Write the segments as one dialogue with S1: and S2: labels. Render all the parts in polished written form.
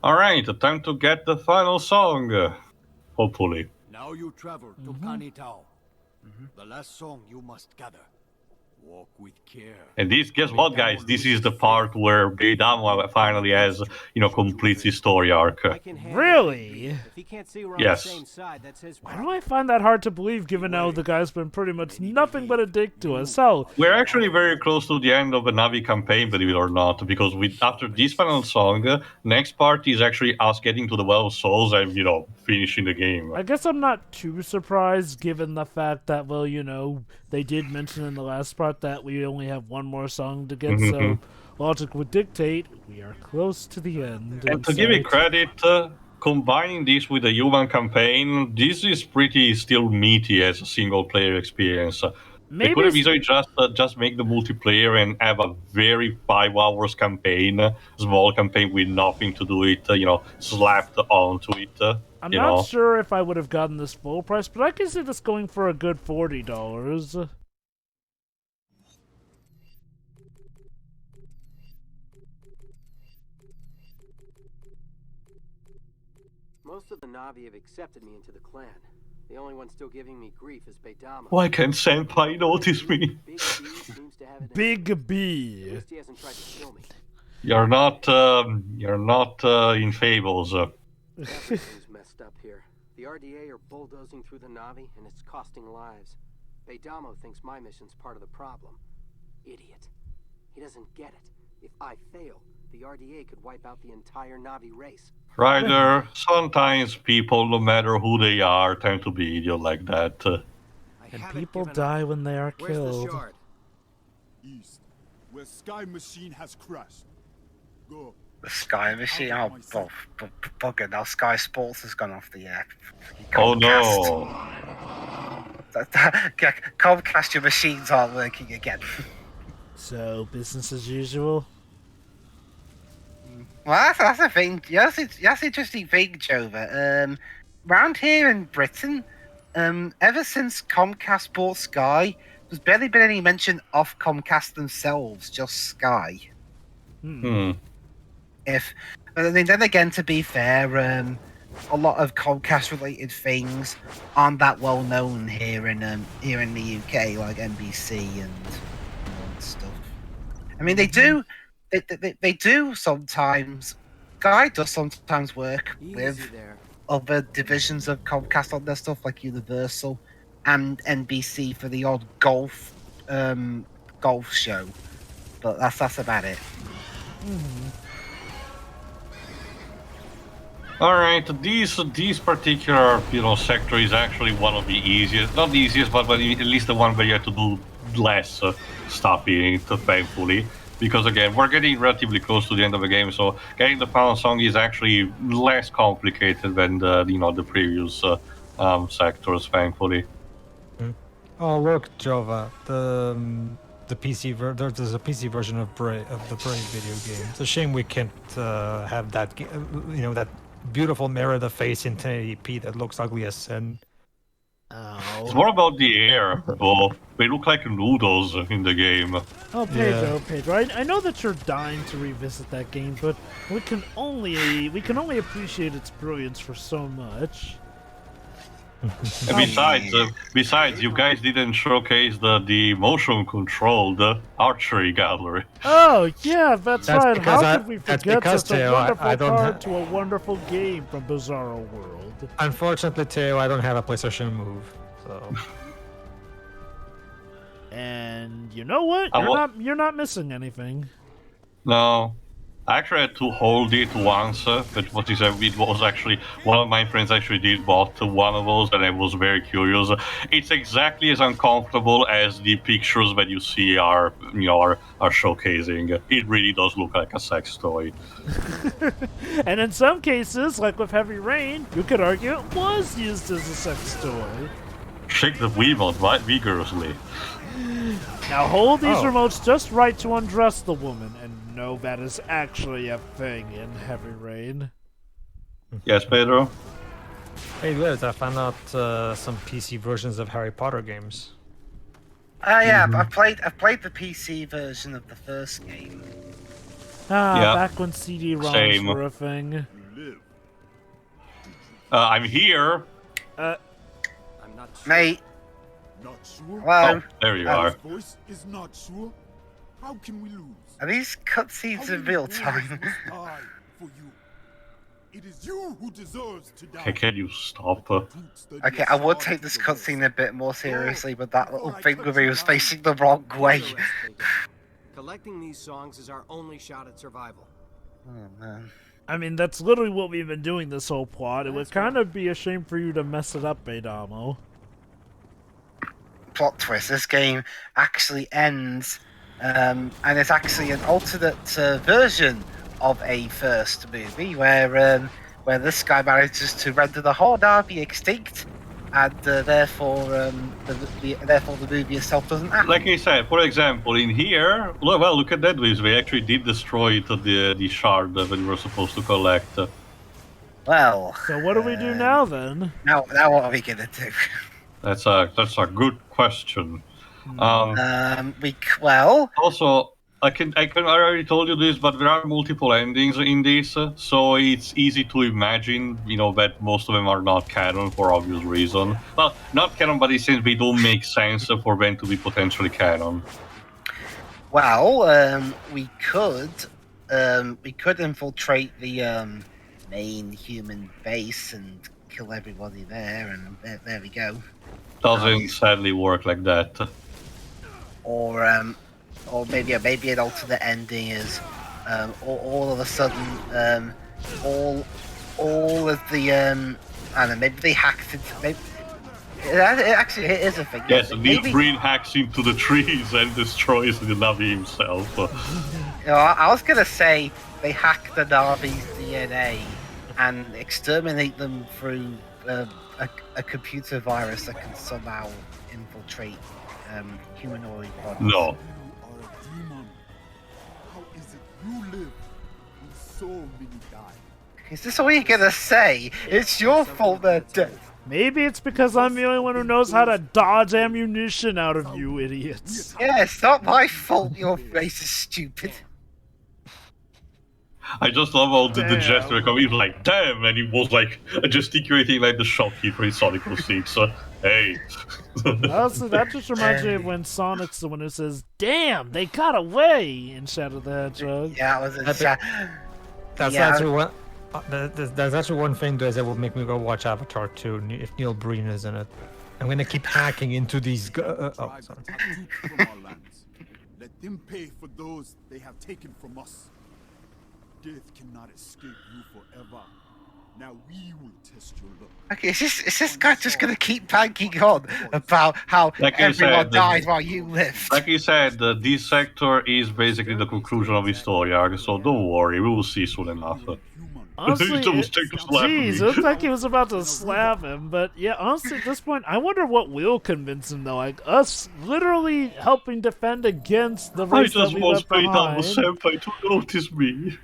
S1: Alright, time to get the final song. Hopefully.
S2: Now you travel to Kxanìa. The last song you must gather. Walk with care.
S1: And this, guess what, guys? This is the part where Beyda'amo finally has, completes his story arc.
S3: Really?
S1: Yes.
S3: Why do I find that hard to believe, given how the guy's been pretty much nothing but a dick to us? So
S1: We're actually very close to the end of the Navi campaign, believe it or not, because after this final song, next part is actually us getting to the Well of Souls and, finishing the game.
S3: I guess I'm not too surprised, given the fact that, well, they did mention in the last part that we only have one more song to get, so logic would dictate we are close to the end.
S1: And to give it credit, combining this with the human campaign, this is pretty still meaty as a single-player experience. They could have easily just make the multiplayer and have a very 5 hours campaign, small campaign with nothing to do it, slapped onto it.
S3: I'm not sure if I would have gotten this full price, but I can see this going for a good $40.
S4: Most of the Navi have accepted me into the clan. The only one still giving me grief is Beyda'amo.
S1: Why can't Senpai notice me?
S3: Big B.
S4: At least he hasn't tried to kill me.
S1: You're not in Fables.
S4: Everything's messed up here. The RDA are bulldozing through the Navi, and it's costing lives. Beyda'amo thinks my mission's part of the problem. Idiot. He doesn't get it. If I fail, the RDA could wipe out the entire Navi race.
S1: Ryder, sometimes people, no matter who they are, tend to be idiot like that.
S3: And people die when they are killed.
S2: Where's the shard? East, where Sky Machine has crashed. Go.
S5: The Sky Machine? Oh, bugger. Now Sky Sports has gone off the air.
S1: Oh no.
S5: Comcast, your machines aren't working again.
S3: So, business as usual?
S5: Well, that's a thing. That's an interesting thing, Jova. Round here in Britain, ever since Comcast bought Sky, there's barely been any mention of Comcast themselves, just Sky. Then again, to be fair, a lot of Comcast-related things aren't that well known here in the UK, like NBC and stuff. I mean, they do. They do sometimes. Sky does sometimes work with other divisions of Comcast on their stuff, like Universal and NBC for the odd golf show. But that's about it.
S1: All right, this particular sector is actually one of the easiest, not the easiest, but at least the one where you have to do less stuff in it, thankfully. Because again, we're getting relatively close to the end of the game, so getting the final song is actually less complicated than the previous sectors, thankfully.
S6: Oh look, Jova, the PC there's a PC version of the Brave video game. It's a shame we can't have that that beautiful Merida face in 1080p that looks ugly as sin.
S3: Oh.
S1: It's more about the air, though. They look like noodles in the game.
S3: Oh, Pedro, I know that you're dying to revisit that game, but we can only appreciate its brilliance for so much.
S1: And besides, you guys didn't showcase the motion-controlled archery gallery.
S3: Oh, yeah, that's right. How could we forget such a
S6: Theo,
S3: wonderful part to a wonderful game from Bizarro World?
S6: Unfortunately, Theo, I don't have a PlayStation Move, so.
S3: And you know what? You're not missing anything.
S1: No. I actually had to hold it once, but what is it was actually one of my friends actually did bought one of those, and I was very curious. It's exactly as uncomfortable as the pictures that you see are showcasing. It really does look like a sex toy.
S3: And in some cases, like with Heavy Rain, you could argue it was used as a sex toy.
S1: Shake the Wiimote right vigorously.
S3: Now hold these remotes just right to undress the woman, and no, that is actually a thing in Heavy Rain.
S1: Yes, Pedro?
S6: Hey, Liz, I found out some PC versions of Harry Potter games.
S5: Yeah, I've played the PC version of the first game.
S3: Back when CD-ROMs were a thing.
S2: live?
S1: I'm here.
S4: I'm not sure.
S5: Mate,
S2: Not sure?
S5: hello.
S1: Oh, there you
S5: Oh.
S1: are.
S2: His voice is not sure? How can we lose?
S5: Are these cutscenes
S2: How
S5: in
S2: many
S5: real
S2: warriors
S5: time?
S2: must die for you? It is you who deserves to die.
S1: Okay, can you stop?
S5: Okay, I would take this cutscene a bit more seriously, but that little thing where he was facing the wrong way.
S4: Take a rest, Beyda'amo. Collecting these songs is our only shot at survival.
S5: Oh man.
S3: I mean, that's literally what we've been doing this whole plot. It would kind of be a shame for you to mess it up, Beyda'amo.
S5: Plot twist, this game actually ends, and it's actually an alternate version of a first movie where this guy manages to render the whole army extinct, and therefore the movie itself doesn't happen.
S1: Like I said, for example, in here, well, look at that, Wiz. We actually did destroy the shard that we were supposed to collect.
S5: Well,
S3: So what do we do now, then?
S5: now what are we gonna do?
S1: That's a good question.
S5: Well,
S1: Also, I already told you this, but there are multiple endings in this, so it's easy to imagine, that most of them are not canon for obvious reason. Well, not canon, but it seems they don't make sense for them to be potentially canon.
S5: well, we could infiltrate the main human base and kill everybody there, and there we go.
S1: Doesn't sadly work like that.
S5: Or maybe an alternate ending is all of a sudden all of the I don't know, maybe they hacked into maybe it is a thing.
S1: Yes,
S5: maybe,
S1: Green hacks into the trees and destroys the Navi himself.
S5: I was gonna say they hack the Navi's DNA and exterminate them through a computer virus that can somehow infiltrate humanoid bodies.
S1: No.
S2: You are a demon. How is it you live when so many die?
S5: Is this all you're gonna say? It's your fault they're dead.
S3: Maybe it's because I'm the only one who knows how to dodge ammunition out of you idiots.
S5: Yeah, it's not my fault your race is stupid.
S1: I just love all the
S3: Damn.
S1: gesture. He was like, damn, and he was like gesticulating like the shopkeeper in Sonic 06. Hey.
S3: Also, that just reminds me of when Sonic's the one who says, "Damn, they got away!" in Shadow the Hedgehog.
S5: Yeah, it was a
S6: That's
S5: Yeah.
S6: actually one. That's actually one thing that will make me go watch Avatar 2 if Neil Breen is in it. I'm gonna keep hacking into these. Oh,
S2: Tribes
S6: sorry.
S2: have took from our lands. Let them pay for those they have taken from us. Death cannot escape you forever. Now we will test your luck.
S5: Okay, is this guy just gonna keep banging on about how
S1: Like I
S5: everyone
S1: said,
S5: died while you lived?
S1: Like you said, this sector is basically the conclusion of his story arc, so don't worry, we will see soon enough.
S2: Human.
S3: Honestly,
S1: He almost took a slap at
S3: jeez,
S1: me.
S3: it looked like he was about to slap him. But yeah, honestly, at this point, I wonder what will convince him, though. Like, us literally helping defend against the
S1: I
S3: race that
S1: just
S3: we
S1: want
S3: left
S1: Beyda'amo
S3: behind.
S1: senpai to notice me.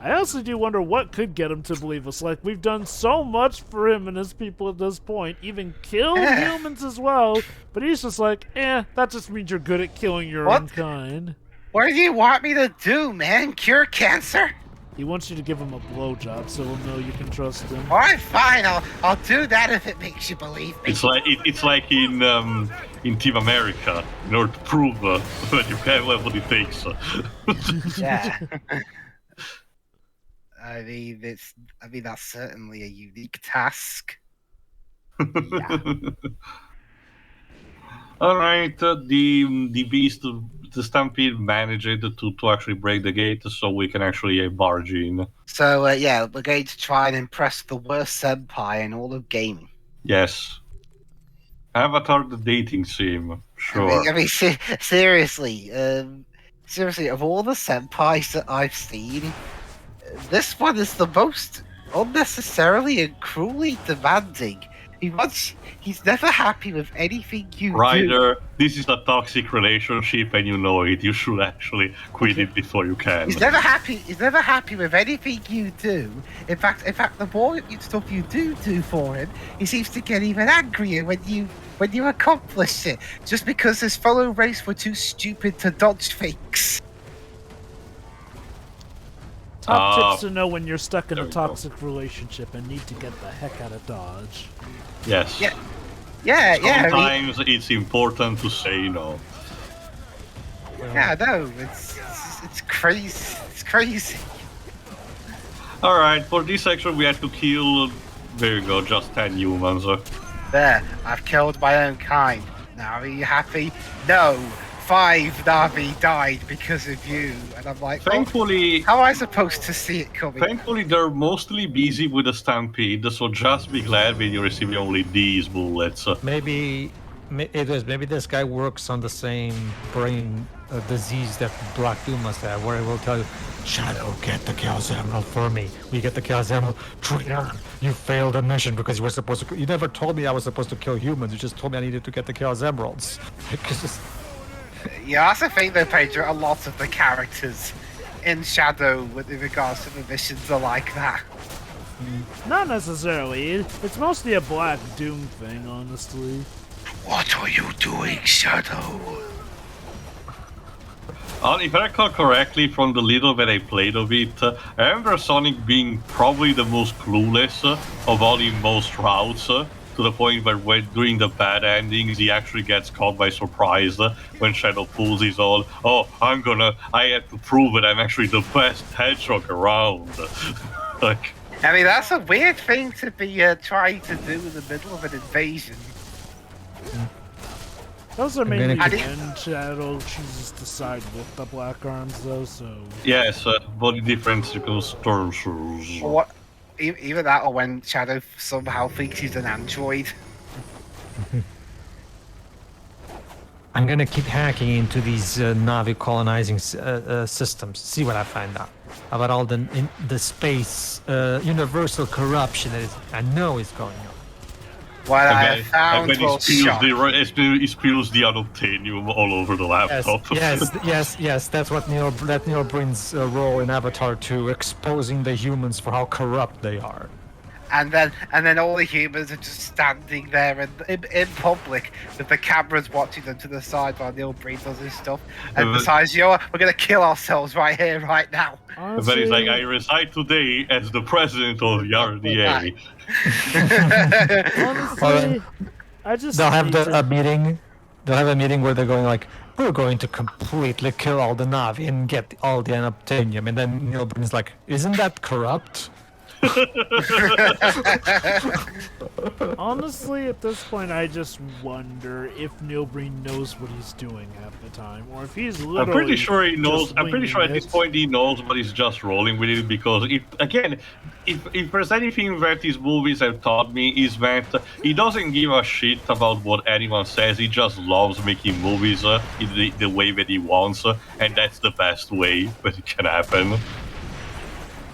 S3: I also do wonder what could get him to believe us. Like, we've done so much for him and his people at this point, even killed humans as well, but he's just like, that just means you're good at killing your own
S5: What?
S3: kind.
S5: What do you want me to do, man? Cure cancer?
S3: He wants you to give him a blowjob so he'll know you can trust him.
S5: Alright, fine, I'll do that if it makes you believe me.
S1: It's like in Team America, in order to prove that you have what it takes.
S5: Yeah. I mean that's certainly a unique task.
S1: All right, the beast, the stampede managed to actually break the gate, so we can actually barge in.
S5: So yeah, we're going to try and impress the worst senpai in all of gaming.
S1: Yes. Avatar the dating sim, sure.
S5: I mean seriously, of all the senpais that I've seen, this one is the most unnecessarily and cruelly demanding. He's never happy with anything you do.
S1: Ryder, this is a toxic relationship and you know it. You should actually quit it before you can.
S5: He's never happy. He's never happy with anything you do. In fact, the more stuff you do for him, he seems to get even angrier when you accomplish it. Just because his fellow race were too stupid to dodge things.
S3: Top tips to know when you're stuck in
S1: there
S3: a
S1: we go.
S3: toxic relationship and need to get the heck out of Dodge.
S1: Yes.
S5: Yeah. Yeah, yeah. I mean,
S1: Sometimes it's important to say no.
S5: yeah, no, it's crazy. It's crazy.
S1: Alright, for this section we had to kill, there you go, just 10 humans.
S5: There, I've killed my own kind. Now are you happy? No, 5 Navi died because of you. And I'm like, well,
S1: Thankfully,
S5: how am I supposed to see it coming?
S1: thankfully they're mostly busy with the stampede, so just be glad when you're receiving only these bullets.
S6: Maybe this guy works on the same brain disease that Black Doom must have, where he will tell you, Shadow, get the Chaos Emerald for me. We get the Chaos Emerald. Traitor, you failed the mission because you were supposed to. You never told me I was supposed to kill humans. You just told me I needed to get the Chaos Emeralds.
S5: Yeah, that's the thing though, Pedro. A lot of the characters in Shadow with regards to the missions are like that.
S3: Not necessarily. It's mostly a Black Doom thing, honestly.
S5: What are you doing, Shadow?
S1: If I recall correctly from the little that I played of it, I remember Sonic being probably the most clueless of all in most routes, to the point where when, during the bad endings he actually gets caught by surprise when Shadow pulls his own, oh, I have to prove that I'm actually the best hedgehog around. Like,
S5: I mean, that's a weird thing to be trying to do in the middle of an invasion.
S3: Those are mainly
S6: gonna-
S3: when Shadow chooses to side with the Black Arms, though, so...
S1: yes, but in different circumstances.
S5: Or what? Either that, or when Shadow somehow thinks he's an android.
S6: I'm gonna keep hacking into these Navi colonizing systems. See what I find out about all the space universal corruption that I know is going on.
S5: What I
S1: And
S5: have found
S1: then
S5: will
S1: he
S5: shock.
S1: spills the unobtainium all over the laptop.
S6: Yes. That's what Neil Breen's role in Avatar 2, exposing the humans for how corrupt they are.
S5: And then all the humans are just standing there in public with the cameras watching them to the side while Neil Breen does his stuff and decides, you know what, we're gonna kill ourselves right here, right now.
S1: And then he's like, I reside today as the president of the RDA.
S3: Honestly, I just
S6: They'll have
S3: need to...
S6: a meeting. They'll have a meeting where they're going like, we're going to completely kill all the Navi and get all the unobtainium. And then Neil Breen's like, isn't that corrupt?
S3: Honestly, at this point, I just wonder if Neil Breen knows what he's doing half the time, or if he's literally.
S1: I'm pretty sure he knows.
S3: just
S1: I'm pretty sure at
S3: winging
S1: this
S3: it.
S1: point he knows, but he's just rolling with it because if there's anything that these movies have taught me is that he doesn't give a shit about what anyone says. He just loves making movies in the way that he wants, and that's the best way that it can happen.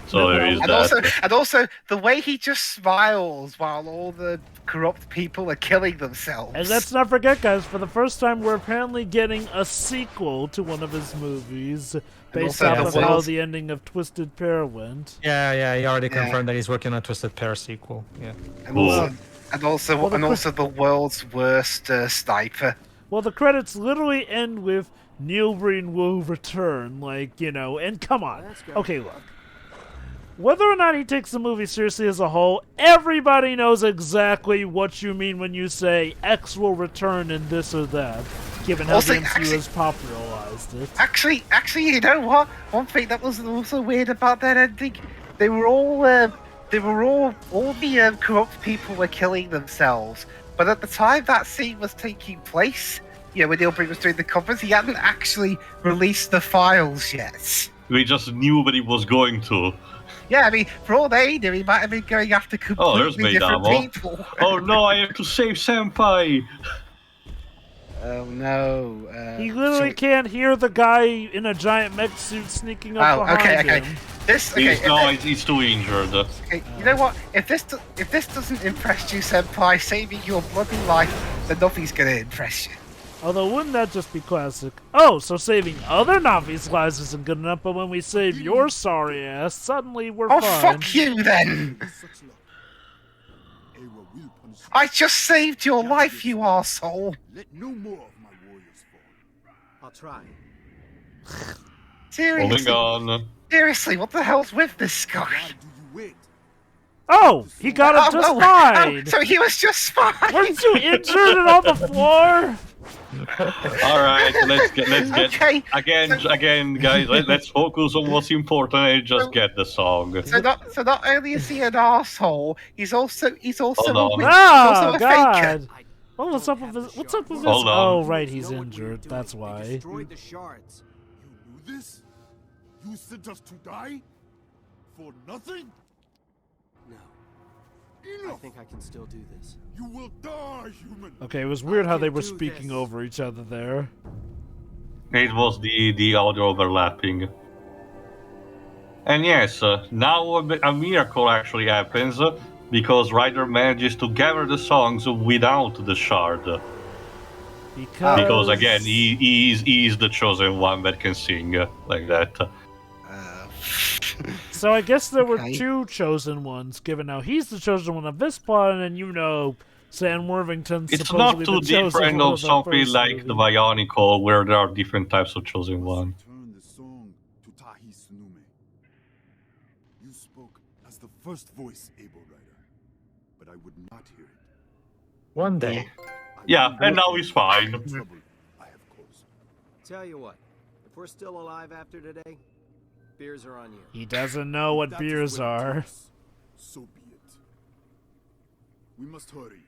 S1: So there is that.
S5: And also, the way he just smiles while all the corrupt people are killing themselves.
S3: And let's not forget, guys, for the first time, we're apparently getting a sequel to one of his movies, based
S5: also
S3: off
S5: the
S3: of how
S5: world's-
S3: the ending of Twisted Pair went.
S6: Yeah, he already confirmed that he's working on a Twisted Pair sequel. Yeah.
S5: And also the world's worst sniper.
S3: Well, the credits literally end with Neil Breen will return, and come on. Okay, look. Whether or not he takes the movie seriously as a whole, everybody knows exactly what you mean when you say X will return in this or that, given how
S5: Also,
S3: the MCU has popularized it.
S5: Actually, you know what? One thing that was also weird about that ending, all the corrupt people were killing themselves. But at the time that scene was taking place, when Neil Breen was doing the covers, he hadn't actually released the files yet.
S1: We just knew that he was going to.
S5: Yeah, I mean, for all they knew, he might have been going after
S1: there's
S5: completely different
S1: Beyda'amo.
S5: people.
S1: Oh no, I have to save Senpai!
S5: Oh no.
S3: He literally can't hear the guy in a giant mech suit sneaking up behind him.
S1: He's too injured.
S5: Okay, you know what? If this doesn't impress you, Senpai, saving your bloody life, then nothing's gonna impress you.
S3: Although, wouldn't that just be classic? Oh, so saving other Navi's lives isn't good enough, but when we save your sorry ass, suddenly we're
S5: Oh,
S3: fine.
S5: fuck you then!
S2: Such luck. Ewa will punish you.
S5: I just saved your life, you arsehole!
S2: Let no more of my warriors fall.
S4: I'll try.
S5: Seriously.
S1: Moving on.
S5: Seriously, what the hell's with this guy?
S2: Why do you wait?
S3: Oh, he got up just fine.
S5: So he was just fine.
S3: Weren't you injured and on the floor?
S1: All right, let's get
S5: Okay.
S1: again, guys. Let's focus on what's important and just get the song.
S5: So not only is he an asshole, he's also
S1: Hold
S5: a
S1: on.
S5: witch. He's also
S3: Oh
S5: a faker.
S3: God! Well, what's up with this? What's up with this?
S1: Hold on.
S3: Oh, right, he's
S4: Know what we were
S3: injured.
S4: doing.
S3: That's
S4: They
S3: why.
S4: destroyed the shards.
S2: You knew this? You sent us to die? For nothing?
S4: No, I
S2: Enough!
S4: think I can still do this.
S2: You will die, human!
S3: Okay, it was weird how they
S4: can
S3: were
S4: do
S3: speaking
S4: this.
S3: over each other there.
S1: It was the audio overlapping. And yes, now a miracle actually happens because Ryder manages to gather the songs without the shard. Because again, he is the chosen one that can sing like that.
S3: So I guess there were
S5: Okay.
S3: two chosen ones, given now he's the chosen one of this part, and you know, Sam Worthington's
S1: It's not
S3: supposedly
S1: too
S3: the chosen
S1: different
S3: one
S1: of
S3: of the
S1: something
S3: first
S1: like
S3: movie.
S1: the Bionicle, where there are different types of chosen one.
S2: Return the song to Tahi Sunume. You spoke as the first voice, Able Rider, but I would not hear it.
S6: One day.
S1: Yeah, and now he's fine.
S2: Trouble I have caused.
S4: Tell you what, if we're still alive after today, beers are on you.
S3: He doesn't know what
S2: That is
S3: beers
S2: what it
S3: are.
S2: takes. So be it. We must hurry.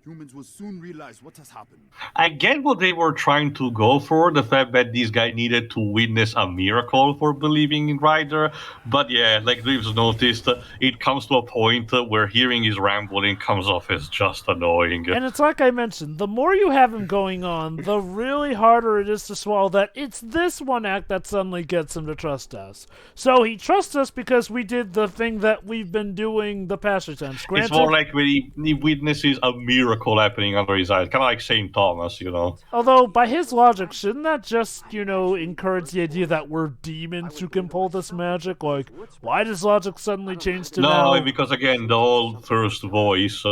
S2: Humans will soon realize what has happened.
S1: I get what they were trying to go for, the fact that this guy needed to witness a miracle for believing in Ryder. But yeah, like Reeves noticed, it comes to a point where hearing his rambling comes off as just annoying.
S3: And it's like I mentioned, the more you have him going on, the really harder it is to swallow that it's this one act that suddenly gets him to trust us. So he trusts us because we did the thing that we've been doing the past few times.
S1: It's
S3: Granted,
S1: more like when he witnesses a miracle happening under his eyes, kind of like St. Thomas, you know.
S3: although by his logic, shouldn't that just, you know, encourage the idea that we're demons who can pull this magic? Like, why does logic suddenly change to
S1: No,
S3: now?
S1: because again, the whole first voice,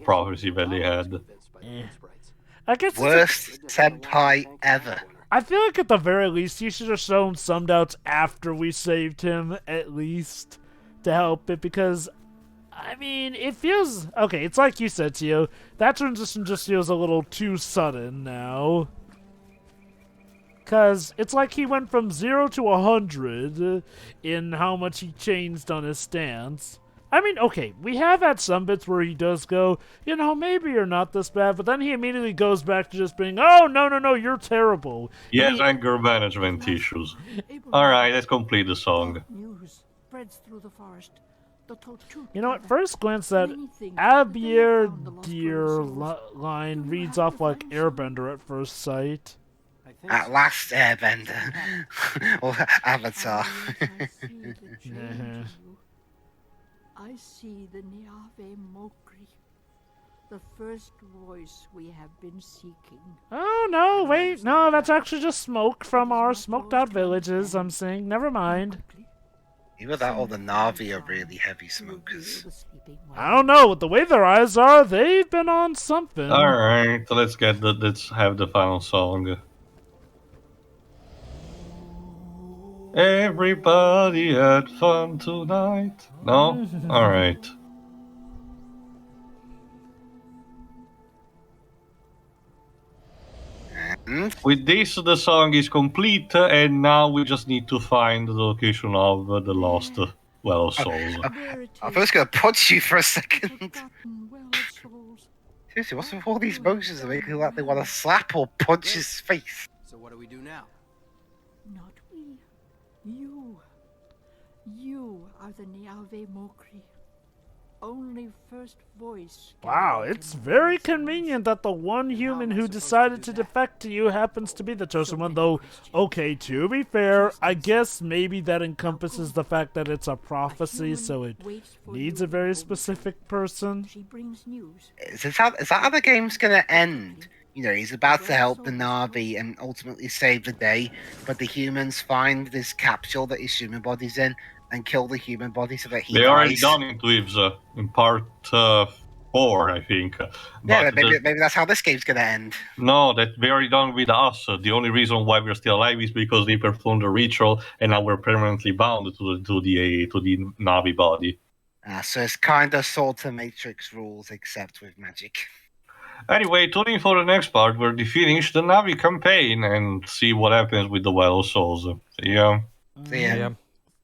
S1: prophecy that they had.
S3: I guess it's
S5: Worst senpai ever.
S3: I feel like at the very least he should have shown some doubts after we saved him, at least, to help it, because, I mean, it feels... Okay, it's like you said, Tio, that transition just feels a little too sudden now. Because it's like he went from 0 to 100 in how much he changed on his stance. I mean, okay, we have had some bits where he does go, you know, maybe you're not this bad, but then he immediately goes back to just being, oh, no, you're terrible.
S1: Yes, anger management issues. Alright, let's complete the song.
S7: News spreads through the forest.
S3: You know, at first glance, that Abier Deer line reads off like Airbender at first sight.
S5: At last, Airbender. Or Avatar.
S7: I see the Niave Mokri, the first voice we have been seeking.
S3: Oh, no, wait, no, that's actually just smoke from our smoked-out villages, I'm saying. Never mind.
S5: Either that or the Na'vi are really heavy smokers.
S3: I don't know, with the way their eyes are, they've been on something.
S1: Alright, so let's have the final song. Everybody had fun tonight. No? Alright. With this, the song is complete, and now we just need to find the location of the lost Well of Souls.
S5: I'm first gonna punch you for a second. Seriously, what's with all these motions that make it like they want to slap or punch his face?
S4: So what do we do now?
S7: Not we. You. You are the Niave Mokri. Only first voice. can
S3: Wow,
S7: awaken
S3: it's
S7: the
S3: very
S7: voice of
S3: convenient that the one human who decided to defect to you happens to be the chosen one, though, okay, to be fair, I guess maybe that encompasses the fact that it's a prophecy, so it
S7: waits for
S3: needs
S7: you
S3: a very
S7: in
S3: specific person.
S7: She brings news.
S5: Is that how the game's gonna end? You know, he's about to help the Na'vi and ultimately save the day, but the humans find this capsule that his human body's in and kill the human body so that he
S1: They
S5: dies.
S1: already done it with in part 4 core, I think.
S5: Yeah,
S1: But
S5: maybe that's how this game's gonna end.
S1: no, that they are done with us. The only reason why we're still alive is because they performed the ritual, and now we're permanently bound to the Navi body.
S5: So it's kind of sort of Matrix rules, except with magic.
S1: Anyway, tune in for the next part where they finish the Navi campaign and see what happens with the Well of Souls. See ya.
S5: So yeah.
S6: Yeah.